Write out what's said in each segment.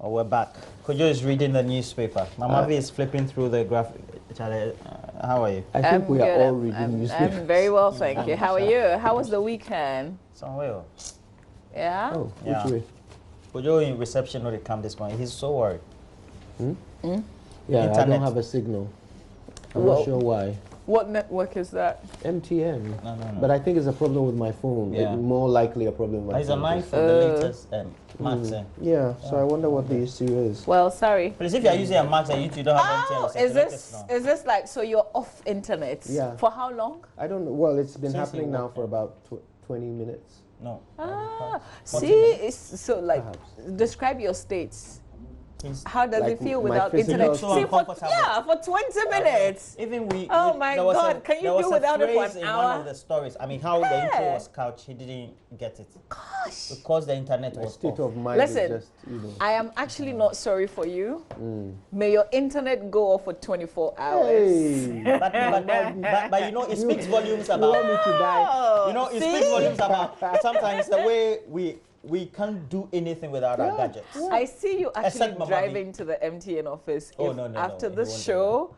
Oh, we're back. Kojo is reading the newspaper. Mama V is flipping through the graphic. Charlie, how are you? I think we are all reading I'm newspapers. very well, thank you. How are you? How was the weekend? Somewhere. Yeah? Oh, Yeah. which way? Kojo in reception when it come this morning. He's so worried. Yeah, I Internet. don't have a signal. I'm Whoa. not sure why. What network is that? MTN. No. But I think it's a problem with my phone. Yeah. More likely a problem with my He's a phone. knife for the latest Max. Yeah, so I wonder what the issue is. Well, sorry. Please, if you are using a Max and you don't have Oh, MTN, is this like, so you're off internet? Yeah. For how long? I don't know. Well, it's been Since happening you now work for about 20 minutes. No. Ah, 40 see, minutes. it's so like, Perhaps. describe your states. He's How does Like it feel my without physical internet? so See, for, uncomfortable. yeah, for 20 minutes. Even we. Oh my there was God, can you there was do a without it for phrase an in hour? one of the stories. I mean, how the intro Yeah. was couched, he didn't get it Gosh. because the internet My was state off. of mind Listen, is just, I am actually not sorry for you. May your internet go off for 24 hours. Hey! But you know, it speaks volumes You want me about. to die? Oh, You know, it see? speaks volumes about sometimes the way we can't do anything without our gadgets. I see you actually Except Mama driving to the MTN office. Oh, If no, after he this won't do show,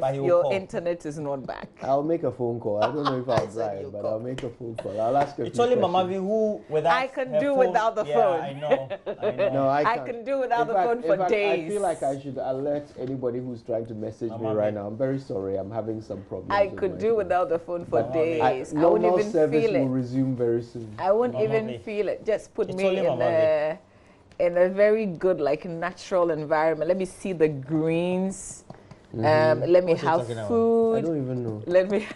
But he will your call. internet is not back. I'll make a phone call. I don't know if I'll said you'll drive, but call. I'll make a phone call. I'll ask her. It's only Mama V who, without I can her do phone, without the yeah, phone. I know. No, I I can't. can do without In the fact- phone in for fact, days. I feel like I should alert anybody who's trying to message me Mama right V. now. I'm very sorry. I'm having some problems. I with could my do phone. without the phone for Mama days. I won't Normal even service feel will it. resume very soon. I won't Mama even V. feel it. Just put It's me only Mama in a very good, like, natural environment. Let me see the greens. Let me What you have talking about? I food. don't even know. Let me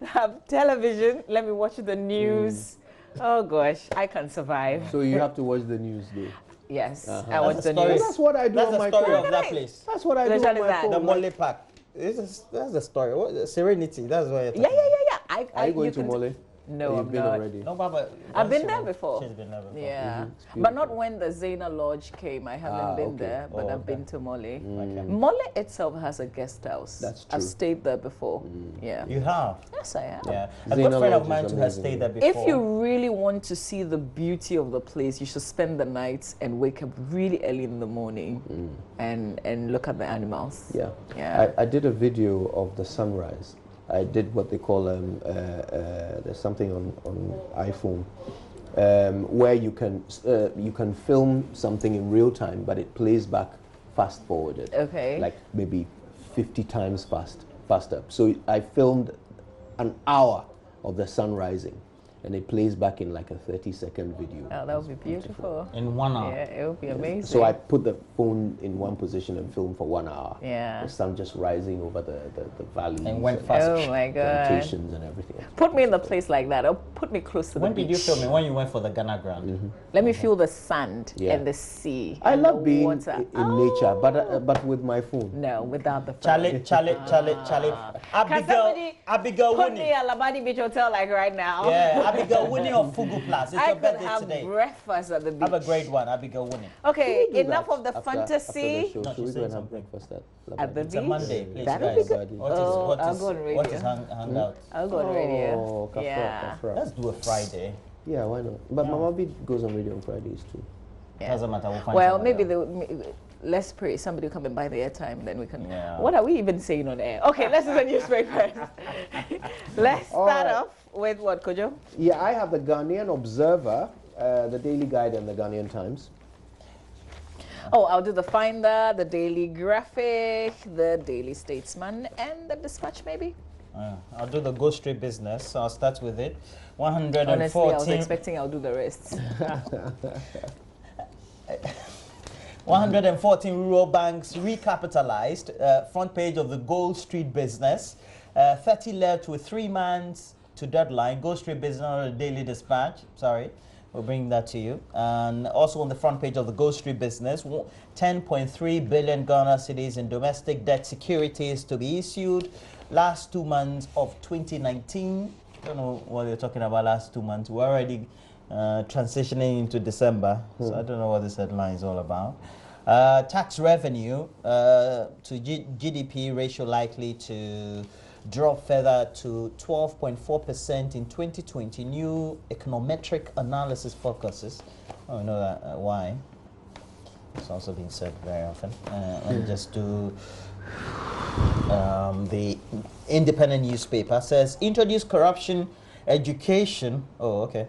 have television. Let me watch the news. Oh gosh, I can survive. So you have to watch the news, though. Yes, I That's watch the the story. news. That's what I do That's on the my story phone. of that place. That's what I do Which on one is my that? phone. The Like, Mole Park. That's the story. What, Serenity. That's what you're talking Yeah. are you going you to can- Mole? No, You've I'm been not. already. No, Baba. I've been once there you- before. She's been there before. Yeah, It's but not beautiful. when the Zena Lodge came. I haven't been okay. there, but Oh, I've okay. been to Mole. Okay. Mole itself has a guest house. That's I've true. stayed there before. Yeah. You have. Yes, I have. Yeah. A Zena good friend of Lodge mine is who has amazing. stayed there before. If you really want to see the beauty of the place, you should spend the night and wake up really early in the morning and look at the animals. Yeah. Yeah. I did a video of the sunrise. I did what they call there's something on iPhone where you can film something in real time, but it plays back fast forwarded. Okay. Like maybe 50 times faster. So I filmed an hour of the sun rising, and it plays back in like a 30-second video. Oh, that would be beautiful. in 1 hour. Yeah, it would be amazing. So I put the phone in one position and filmed for 1 hour. Yeah. The sun just rising over the valleys And went fast. Oh my God. plantations and everything. Put me in a place like that, or put me close to the When beach. did you film it? When you went for the Ghana ground? Let me feel the sand Yeah. and the sea. I and love the being water. in nature, but with my phone. No, without the phone. Charlie. Can somebody Abigail put me Winnie. at Labadi Beach Hotel like right now? Yeah, Abigail Winnie of Fugu Plus. It's I your could birthday have today. breakfast at the beach. Have a great one, Abigail Winnie. Okay, Do enough that of the after fantasy. the show. No, Should she's we go saying and have something. breakfast At the It's a beach? Monday, please, That'll guys. be good. What is I'll go on what radio. is hangout? I'll go on radio. Oh, kafra, Yeah. kafra. Let's do a Friday. Yeah, why not? But Mama B goes on radio on Fridays too. Doesn't matter. We'll find Well, somebody maybe else. let's pray somebody will come and buy the airtime, then we can. Yeah. What are we even saying on air? Okay, let's do the newspapers. Let's start right. off with what, Kojo? Yeah, I have the Ghanaian Observer, the Daily Guide, and the Ghanaian Times. Oh, I'll do the Finder, the Daily Graphic, the Daily Statesman, and the Dispatch, maybe. I'll do the Go Street Business. So I'll start with it. Honestly, I was 114. expecting I'll do the rest. 114 rural banks recapitalized. Front page of the Gold Street Business. 30 left with 3 months to deadline. Gold Street Business, not the Daily Dispatch. Sorry. We'll bring that to you. And also on the front page of the Gold Street Business, 10.3 billion Ghana cedis in domestic debt securities to be issued. Last 2 months of 2019. Don't know what you're talking about last 2 months. We're already transitioning into December, so I don't know what this headline is all about. Tax revenue to GDP ratio likely to drop further to 12.4% in 2020. New econometric analysis focuses. Oh, we know that. Why? It's also being said very often. And just do the independent newspaper says introduce corruption education. Oh, okay.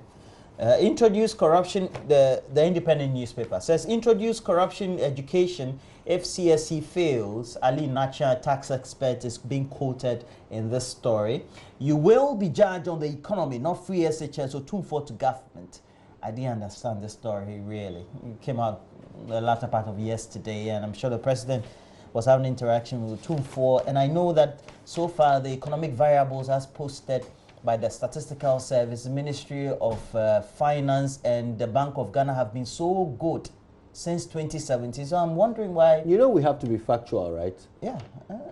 Introduce corruption. The independent newspaper says introduce corruption education. If CSC fails, Ali Nacha, tax expert, is being quoted in this story. You will be judged on the economy, not free SHS or tune for to government. I didn't understand this story really. It came out the latter part of yesterday, and I'm sure the president was having interaction with Tune 4. And I know that so far the economic variables as posted by the Statistical Service, Ministry of Finance, and the Bank of Ghana have been so good since 2017. So I'm wondering why. You know we have to be factual, right? Yeah.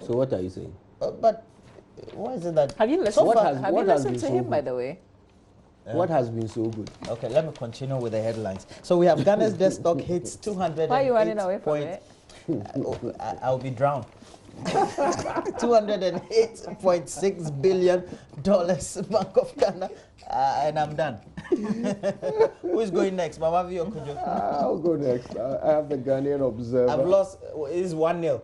So what are you saying? But why is it that? Have you listened, have you listened to him, good? by the way? What has been so good? Okay, let me continue with the headlines. So we have Ghana's debt stock hits 208. Why are you running away from it? I'll be drowned. $208.6 billion, Bank of Ghana, and I'm done. Who's going next, Mama V or Kujo? I'll go next. I have the Ghanaian Observer. I've lost. It's 1-0.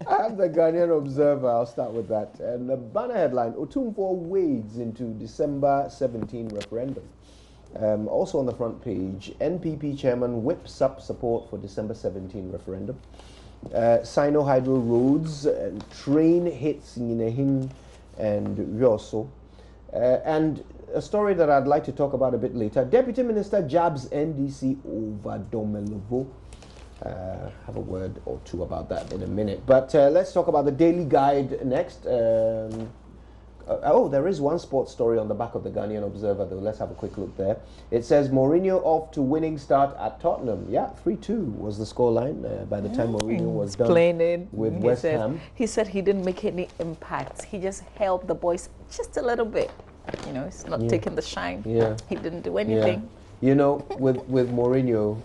I have the Ghanaian Observer. I'll start with that. And the banner headline: Otumfuo wades into December 17 referendum. Also on the front page, NPP chairman whips up support for December 17 referendum. Sino-Hydro roads, train hits Nyinehin and Ryoso. And a story that I'd like to talk about a bit later. Deputy Minister jabs NDC over Domelovo. Have a word or two about that in a minute. But let's talk about the Daily Guide next. There is one sports story on the back of the Ghanaian Observer, though. Let's have a quick look there. It says Mourinho off to winning start at Tottenham. Yeah, 3-2 was the scoreline by the time Mourinho was done with West Ham. He said he didn't make any impact. He just helped the boys just a little bit. You know, he's not taking the shine. Yeah. He didn't do anything. Yeah. You know, with Mourinho,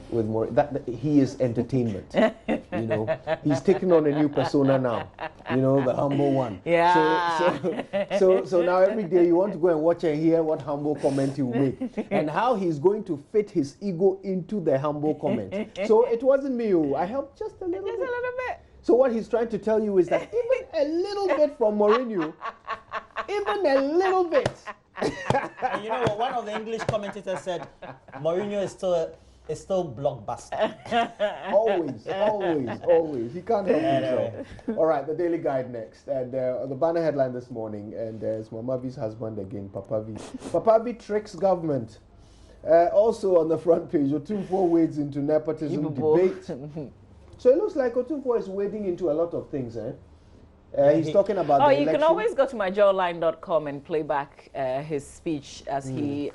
that he is entertainment. You know, he's taking on a new persona now. You know, the humble one. Yeah. So now every day you want to go and watch and hear what humble comment he will make, and how he's going to fit his ego into the humble comment. So it wasn't me. I helped just a little bit. So what he's trying to tell you is that even a little bit from Mourinho, even a little bit. And you know what? One of the English commentators said, Mourinho is still blockbuster. always. He can't help himself. All right, the Daily Guide next. And the banner headline this morning, and there's Mama V's husband again, Papa V. Papa V tricks government. Also on the front page, Otumfuo wades into nepotism debate. So it looks like Otumfuo is wading into a lot of things, he's talking about the election. You can always go to myjawline.com and play back his speech as he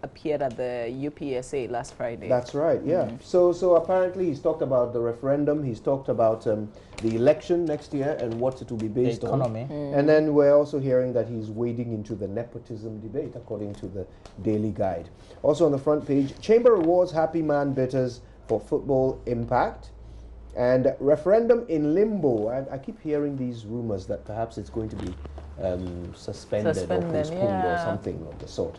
appeared at the UPSA last Friday. That's right, yeah. So apparently he's talked about the referendum, he's talked about the election next year and what it will be based the economy. on. And then we're also hearing that he's wading into the nepotism debate, according to the Daily Guide. Also on the front page, Chamber rewards happy man bitters for football impact. And referendum in limbo. I keep hearing these rumors that perhaps it's going to be suspended or postponed or something of the sort.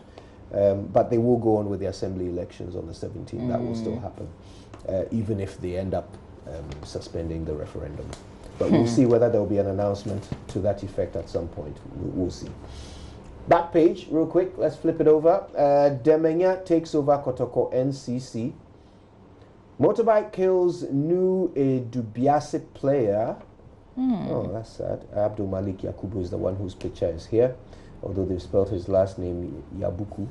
But they will go on with the assembly elections on the 17th. That will still happen, even if they end up suspending the referendum. But we'll see whether there will be an announcement to that effect at some point. We'll see. Back page, real quick. Let's flip it over. Demenya takes over Kotoko NCC. Motorbike kills new Dubiase player. Oh, that's sad. Abdul Malik Yakubu is the one whose picture is here, although they've spelled his last name Yabuku.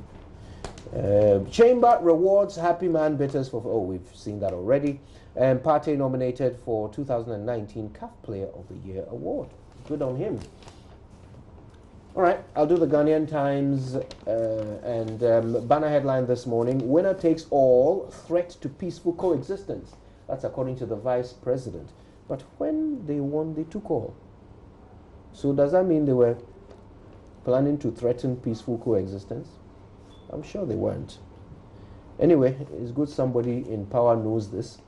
Chamber rewards happy man bitters for... Oh, we've seen that already. And Partey nominated for 2019 CAF Player of the Year award. Good on him. All right, I'll do the Ghanaian Times and banner headline this morning. Winner takes all, threat to peaceful coexistence. That's according to the Vice President. But when they won, they took all. So does that mean they were planning to threaten peaceful coexistence? I'm sure they weren't. Anyway, it's good somebody in power knows this.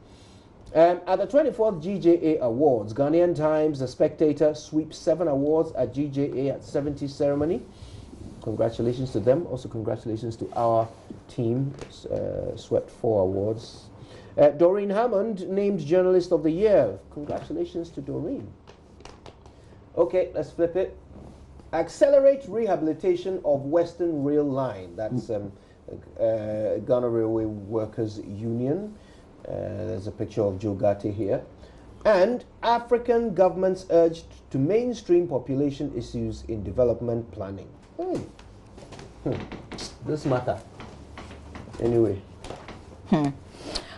At the 24th GJA Awards, Ghanaian Times, The Spectator sweeps 7 awards at GJA at 70 ceremony. Congratulations to them. Also, congratulations to our team. Swept 4 awards. Doreen Hammond named Journalist of the Year. Congratulations to Doreen. Okay, let's flip it. Accelerate rehabilitation of Western Rail Line. That's Ghana Railway Workers Union. There's a picture of Joe Gatti here. And African governments urged to mainstream population issues in development planning. This matter. Anyway. All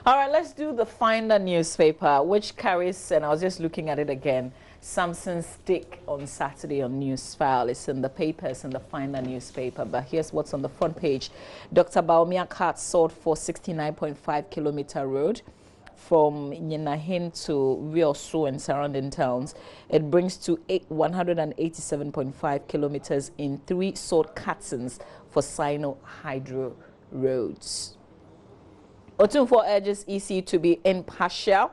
right, let's do the Finder newspaper, which carries, and I was just looking at it again, Samson's stick on Saturday on Newsfile. It's in the papers in the Finder newspaper, but here's what's on the front page. Dr. Baumia Cart sold for 69.5-kilometer road from Nyinahin to Riosu and surrounding towns. It brings to 187.5 kilometers in 3 sold cartons for Sino Hydro roads. Otunfo urges EC to be impartial.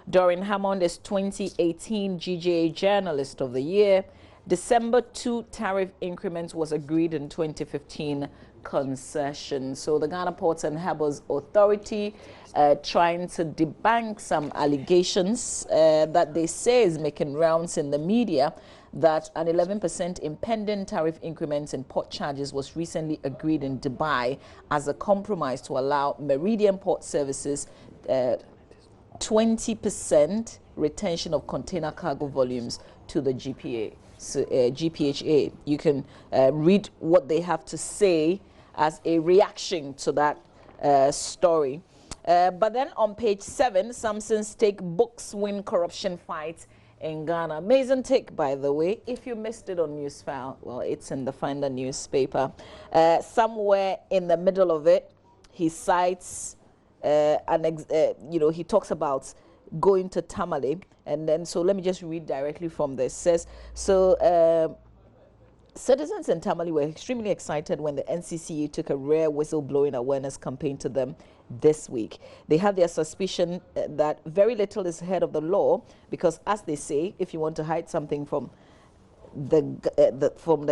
Doreen Hammond is 2018 GJA Journalist of the Year. December 2 tariff increment was agreed in 2015 concession. So the Ghana Ports and Harbours Authority trying to debunk some allegations that they say is making rounds in the media that an 11% impending tariff increment in port charges was recently agreed in Dubai as a compromise to allow Meridian Port Services 20% retention of container cargo volumes to the GPA. So, GPHA. You can read what they have to say as a reaction to that story. But then on page 7, Samson's take books win corruption fight in Ghana. Amazing take, by the way. If you missed it on Newsfile, well, it's in the Finder newspaper. Somewhere in the middle of it, he cites, he talks about going to Tamale. And then, so let me just read directly from this. It says, so citizens in Tamale were extremely excited when the NCCA took a rare whistleblowing awareness campaign to them this week. They have their suspicion that very little is ahead of the law because, as they say, if you want to hide something from the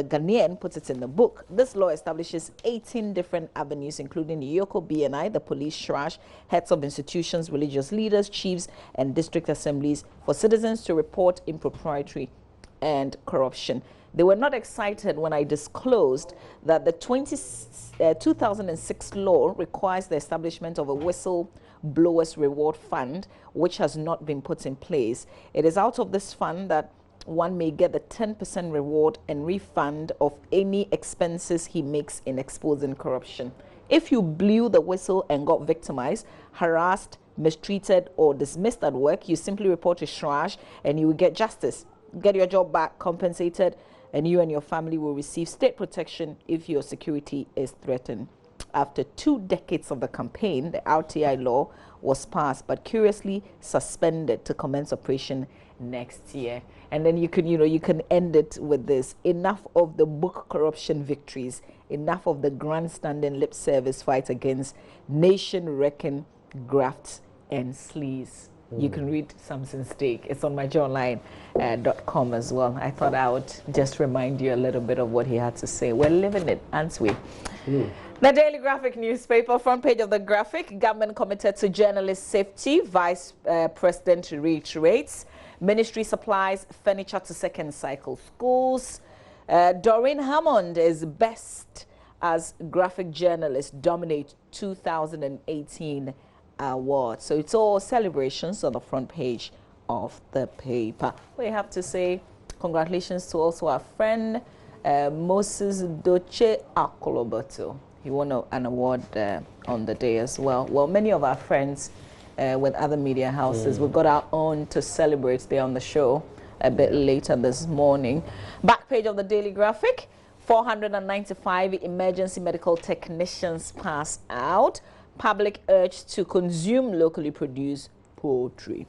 Ghanaian, puts it in the book. This law establishes 18 different avenues, including Yoko BNI, the police, Shrash, heads of institutions, religious leaders, chiefs, and district assemblies for citizens to report impropriety and corruption. They were not excited when I disclosed that the 2006 law requires the establishment of a whistleblowers reward fund, which has not been put in place. It is out of this fund that one may get the 10% reward and refund of any expenses he makes in exposing corruption. If you blew the whistle and got victimized, harassed, mistreated, or dismissed at work, you simply report to Shrash and you will get justice, get your job back, compensated, and you and your family will receive state protection if your security is threatened. After 2 decades of the campaign, the RTI law was passed, but curiously suspended to commence operation next year. And then you can end it with this: enough of the book corruption victories, enough of the grandstanding lip service fight against nation-wrecking grafts and sleaze. You can read Samson's take. It's on myjoyonline.com as well. I thought I would just remind you a little bit of what he had to say. We're living it, aren't we? The Daily Graphic newspaper, front page of the Graphic, government committed to journalist safety, Vice President reiterates. Ministry supplies furniture to second cycle schools. Doreen Hammond is best as graphic journalist, dominate 2018 award. So it's all celebrations on the front page of the paper. We have to say congratulations to also our friend Moses Doche Akoloboto. He won an award on the day as well. Well, many of our friends with other media houses, we've got our own to celebrate there on the show a bit later this morning. Back page of the Daily Graphic, 495 emergency medical technicians pass out. Public urged to consume locally produced poultry.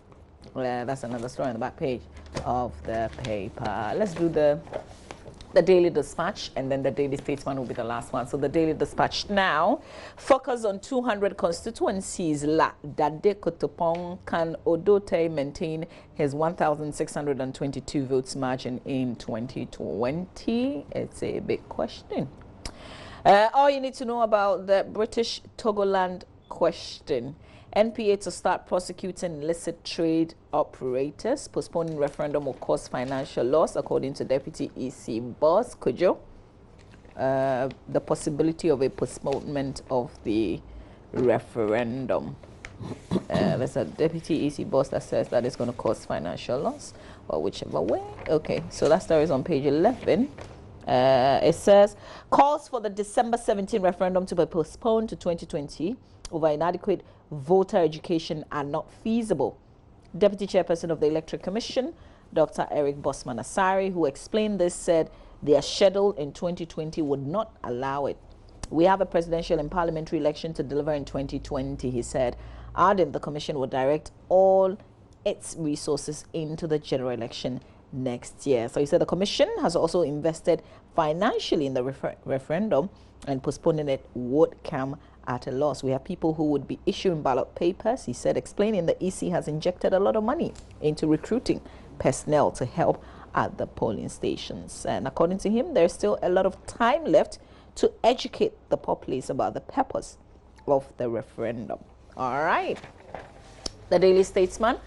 That's another story on the back page of the paper. Let's do the Daily Dispatch, and then the Daily Statesman will be the last one. So the Daily Dispatch now, focus on 200 constituencies. La Dade Kotopong can Odote maintain his 1,622 votes margin in 2020? It's a big question. All you need to know about the British Togoland question. NPA to start prosecuting illicit trade operators. Postponing referendum will cause financial loss, according to Deputy EC boss Kujo. The possibility of a postponement of the referendum. There's a Deputy EC boss that says that it's going to cause financial loss, or whichever way. Okay, so that story is on page 11. It says, calls for the December 17 referendum to be postponed to 2020 over inadequate voter education are not feasible. Deputy Chairperson of the Electoral Commission, Dr. Eric Bosman Asari, who explained this, said their schedule in 2020 would not allow it. We have a presidential and parliamentary election to deliver in 2020, he said, adding the commission will direct all its resources into the general election next year. So he said the commission has also invested financially in the referendum, and postponing it would come at a loss. We have people who would be issuing ballot papers. He said, explaining the EC has injected a lot of money into recruiting personnel to help at the polling stations. And according to him, there's still a lot of time left to educate the populace about the purpose of the referendum. All right. The Daily Statesman.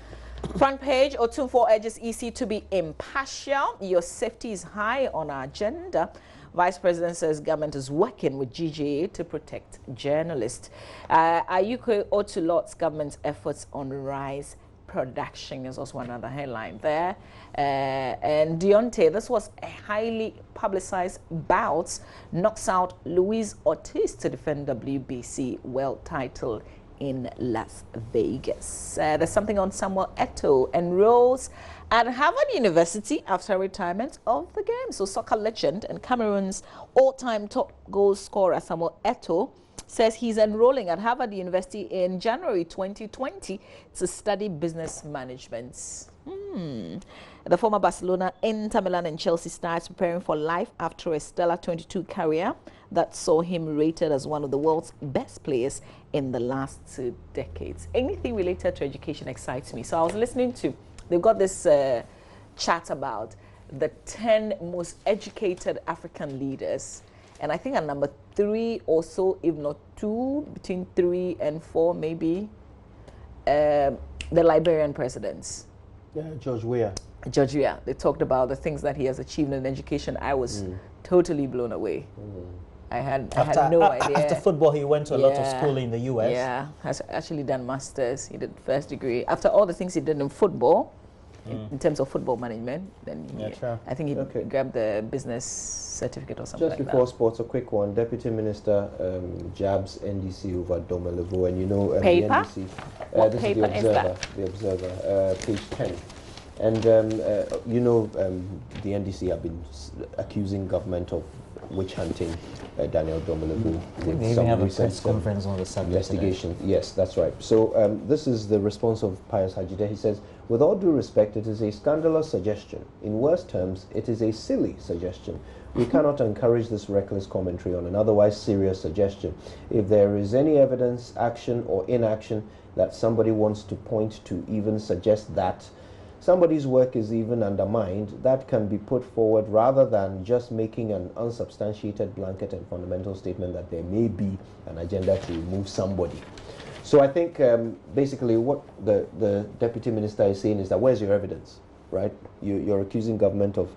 Front page, Otunfo urges EC to be impartial. Your safety is high on our agenda. Vice President says government is working with GJA to protect journalists. Ayuko Otulot's government's efforts on rice production is also another headline there. And Deontay, this was a highly publicized bout, knocks out Luis Ortiz to defend WBC world title in Las Vegas. There's something on Samuel Eto'o enrolls at Harvard University after retirement of the game. So soccer legend and Cameroon's all-time top goal scorer Samuel Eto'o says he's enrolling at Harvard University in January 2020 to study business management. The former Barcelona, Inter Milan and Chelsea star is preparing for life after a stellar 22 career that saw him rated as one of the world's best players in the last 2 decades. Anything related to education excites me. So I was listening to, they've got this chat about the 10 most educated African leaders. And I think at number 3 or so, if not 2, between 3 and 4 maybe, the Liberian presidents. Yeah, George Weah. George Weah. They talked about the things that he has achieved in education. I was totally blown away. I had no idea. After football, he went to a lot of school in the US. Yeah, has actually done masters. He did first degree. After all the things he did in football, in terms of football management, then I think he grabbed the business certificate or something. Just before sports, a quick one. Deputy Minister jabs NDC over Domelevo, and you know paper? the NDC. This paper is the Observer, page 10. And you know the NDC have been accusing government of witch hunting Daniel Domelevo. They even have a press conference on the subject. Investigation. Yes, that's right. So this is the response of Pius Hajide. He says, with all due respect, it is a scandalous suggestion. In worse terms, it is a silly suggestion. We cannot encourage this reckless commentary on an otherwise serious suggestion. If there is any evidence, action or inaction that somebody wants to point to, even suggest that somebody's work is even undermined, that can be put forward rather than just making an unsubstantiated blanket and fundamental statement that there may be an agenda to remove somebody. So I think basically what the Deputy Minister is saying is that where's your evidence, right? You're accusing government of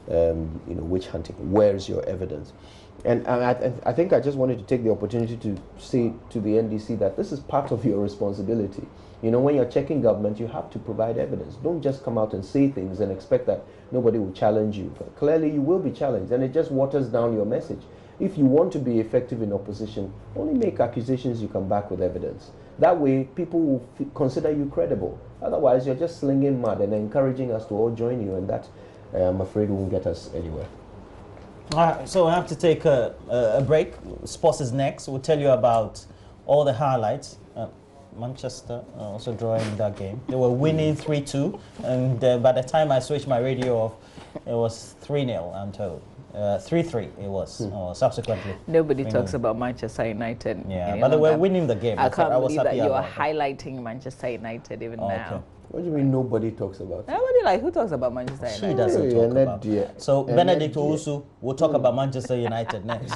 witch hunting. Where's your evidence? And I think I just wanted to take the opportunity to say to the NDC that this is part of your responsibility. You know, when you're checking government, you have to provide evidence. Don't just come out and say things and expect that nobody will challenge you. But clearly, you will be challenged, and it just waters down your message. If you want to be effective in opposition, only make accusations you come back with evidence. That way, people will consider you credible. Otherwise, you're just slinging mud and encouraging us to all join you, and that, I'm afraid, won't get us anywhere. All right, so we have to take a break. Sports is next. We'll tell you about all the highlights. Manchester also drawing that game. They were winning 3-2, and by the time I switched my radio off, it was 3-0, I'm told. 3-3 it was, subsequently. Nobody talks about Manchester United. Yeah, but they were winning the game. I can't believe that you are highlighting Manchester United even now. What do you mean nobody talks about it? Nobody, like, who talks about Manchester United? She doesn't talk about it. So Benedict Owusu will talk about Manchester United next.